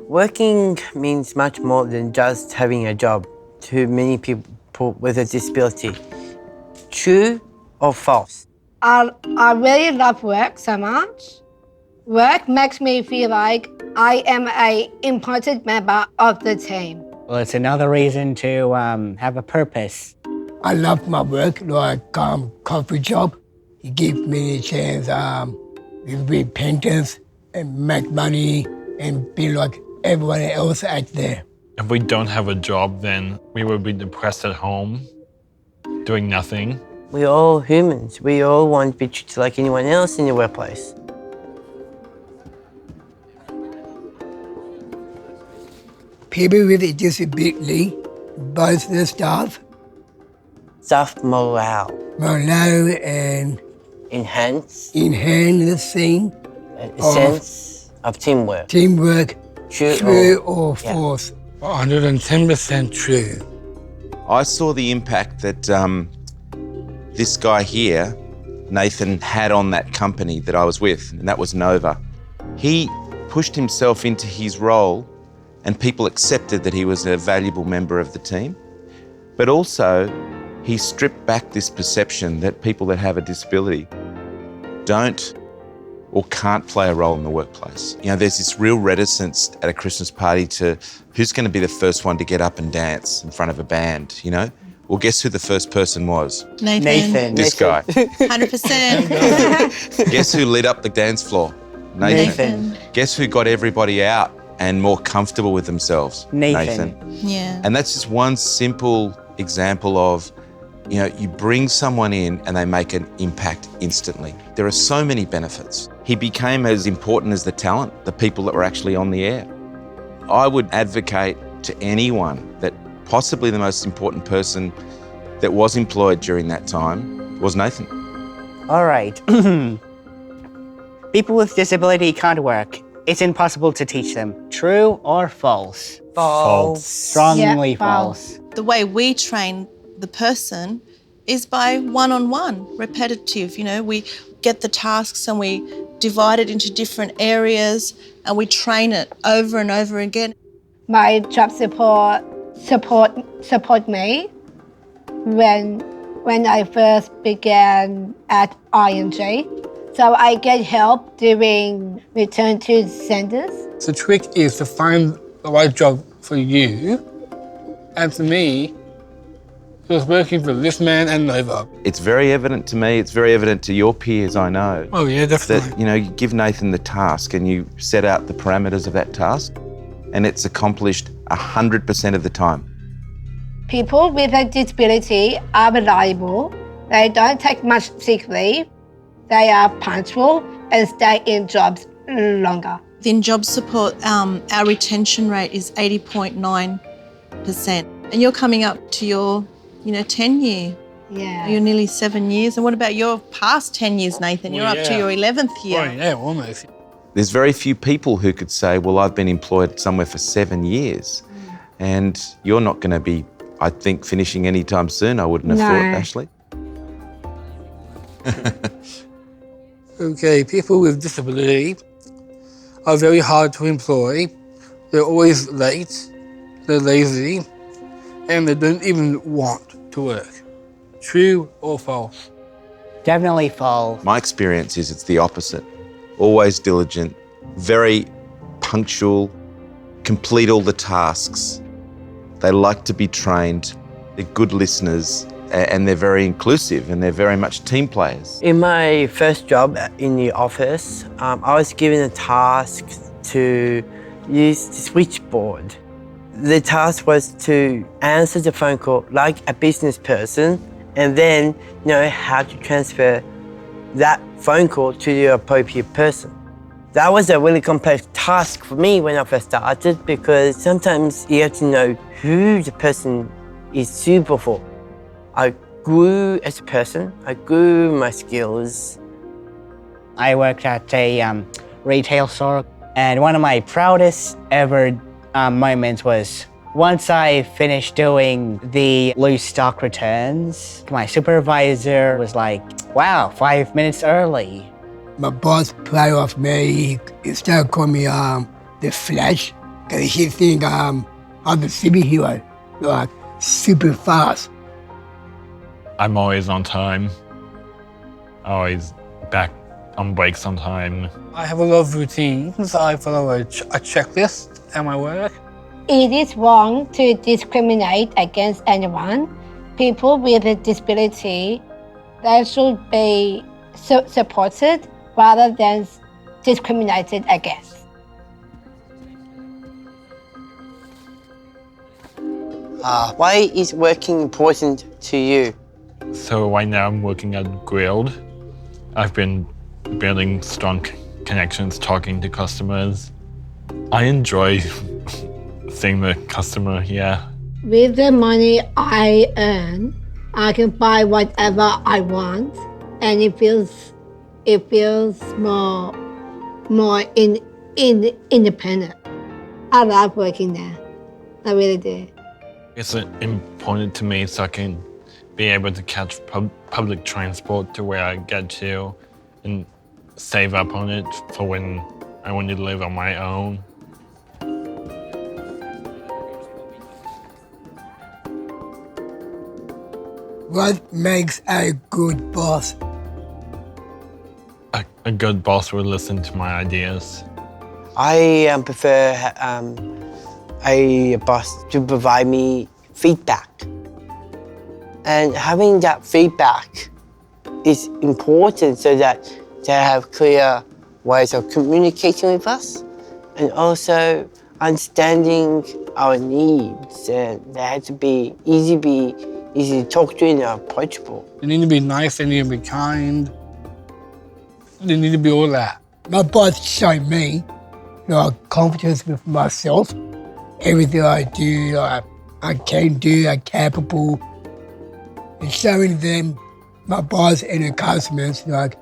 Working means much more than just having a job to many people with a disability. True or false? I really love work so much. Work makes me feel like I am an important member of the team. Well, it's another reason to have a purpose. I love my work, like coffee shop. It gives me a chance to be repentance and make money and be like everyone else out there. If we don't have a job, then we would be depressed at home, doing nothing. We're all humans. We all want to be treated like anyone else in the workplace. People with a disability, both the staff, Self-morale. morale and Enhance the scene, a sense of teamwork. teamwork, True true or- or false. 110% true. I saw the impact that this guy here, Nathan, had on that company that I was with, and that was Nova. He pushed himself into his role and people accepted that he was a valuable member of the team. But also, he stripped back this perception that people that have a disability don't or can't play a role in the workplace. You know, there's this real reticence at a Christmas party to who's going to be the first one to get up and dance in front of a band, you know? Well, guess who the first person was? Nathan. This guy. 100%. Guess who lit up the dance floor? Nathan. Guess who got everybody out and more comfortable with themselves? Nathan. Yeah. And that's just one simple example of, you know, you bring someone in and they make an impact instantly. There are so many benefits. He became as important as the talent, the people that were actually on the air. I would advocate to anyone that possibly the most important person that was employed during that time was Nathan. All right. People with disability can't work. It's impossible to teach them. True or false? False. Strongly Yeah, false. false. The way we train the person is by one-on-one, repetitive. You know, we get the tasks and we divide it into different areas and we train it over and over again. My job support me when I first began at ING. So I get help doing return to centres. The trick is to find the right job for you. And for me, it was working for this man and Nova. It's very evident to me, it's very evident to your peers, I know, Oh yeah, definitely. that, you know, you give Nathan the task and you set out the parameters of that task and it's accomplished 100% of the time. People with a disability are reliable. They don't take much sick leave. They are punctual and stay in jobs longer. Within job support, our retention rate is 80.9%. And you're coming up to your, 10 year. Yeah. You're nearly 7 years. And what about your past 10 years, Nathan? You're up to yeah. your 11th year. Oh yeah, almost. There's very few people who could say, well, I've been employed somewhere for 7 years. And you're not going to be, I think, finishing anytime soon, I wouldn't have No. thought, Ashley. Okay, people with disability are very hard to employ. They're always late, they're lazy, and they don't even want to work. True or false? Definitely false. My experience is it's the opposite. Always diligent, very punctual, complete all the tasks. They like to be trained, they're good listeners, and they're very inclusive and they're very much team players. In my first job in the office, I was given a task to use the switchboard. The task was to answer the phone call like a business person and then know how to transfer that phone call to the appropriate person. That was a really complex task for me when I first started because sometimes you have to know who the person is suitable for. I grew as a person, I grew my skills. I worked at a retail store, and one of my proudest ever moments was once I finished doing the loose stock returns, my supervisor was like, wow, 5 minutes early. My boss play off me. He started calling me the Flash, because he think I'm the superhero, like super fast. I'm always on time. Always back on breaks on time. I have a lot of routines. I follow a checklist at my work. It is wrong to discriminate against anyone. People with a disability, they should be supported rather than discriminated against. Why is working important to you? So right now I'm working at Grilled. I've been building strong connections, talking to customers. I enjoy seeing the customer, yeah. With the money I earn, I can buy whatever I want, and it feels more independent. I love working there. I really do. It's important to me so I can be able to catch public transport to where I get to and save up on it for when I want to live on my own. What makes a good boss? A good boss will listen to my ideas. I prefer a boss to provide me feedback. And having that feedback is important so that they have clear ways of communicating with us and also understanding our needs. And they have to be easy to talk to and approachable. They need to be nice, they need to be kind. They need to be all that. My boss showed me confidence with myself. Everything I do, I can do, I'm capable. And showing them, my boss and the customers, like,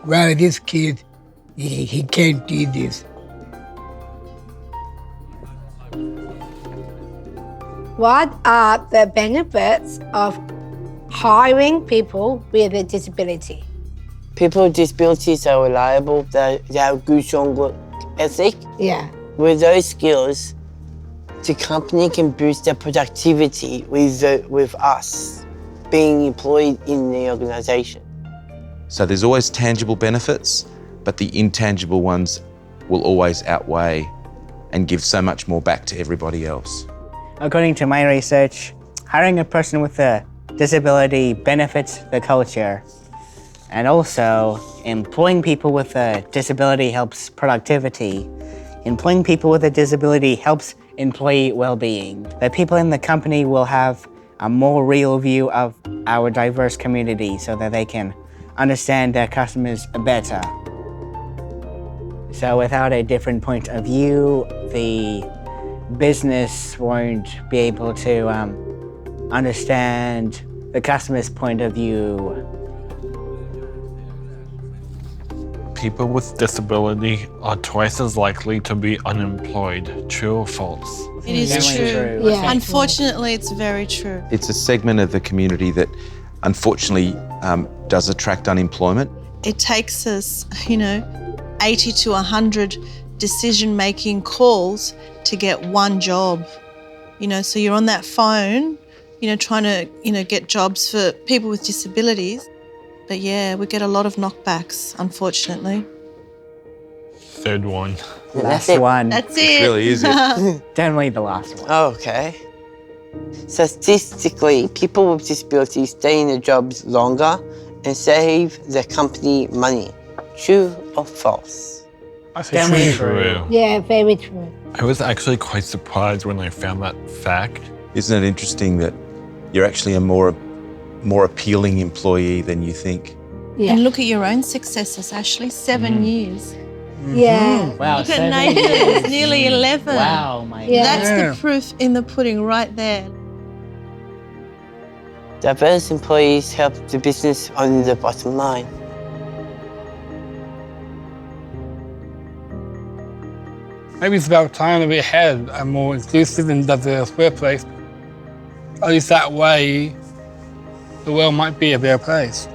wow, this kid, he can't do this. What are the benefits of hiring people with a disability? People with disabilities are reliable, they have good, strong work ethic. Yeah. With those skills, the company can boost their productivity with us being employed in the organisation. So there's always tangible benefits, but the intangible ones will always outweigh and give so much more back to everybody else. According to my research, hiring a person with a disability benefits the culture. And also, employing people with a disability helps productivity. Employing people with a disability helps employee well-being. The people in the company will have a more real view of our diverse community so that they can understand their customers better. So without a different point of view, the business won't be able to understand the customer's point of view. People with disability are twice as likely to be unemployed. True or false? It is Very true. true. Yeah. Unfortunately, it's very true. It's a segment of the community that unfortunately does attract unemployment. It takes us, 80 to 100 decision-making calls to get one job. So you're on that phone, trying to, get jobs for people with disabilities. But yeah, we get a lot of knockbacks, unfortunately. Third one. Last it. one. That's It it. really is it. Definitely the last one. Oh, okay. Statistically, people with disabilities stay in their jobs longer and save the company money. True or false? I say Definitely true. true. Yeah, very true. I was actually quite surprised when I found that fact. Isn't it interesting that you're actually a more appealing employee than you think? Yeah. And look at your own successes, Ashley. 7 years. Yeah. Wow, Look at 7 Nathan, years. it's nearly 11. Wow, my Yeah. That's Yeah. the proof in the pudding right there. Diverse employees help the business on the bottom line. Maybe it's about time that we had a more inclusive and diverse workplace. At least that way, the world might be a better place.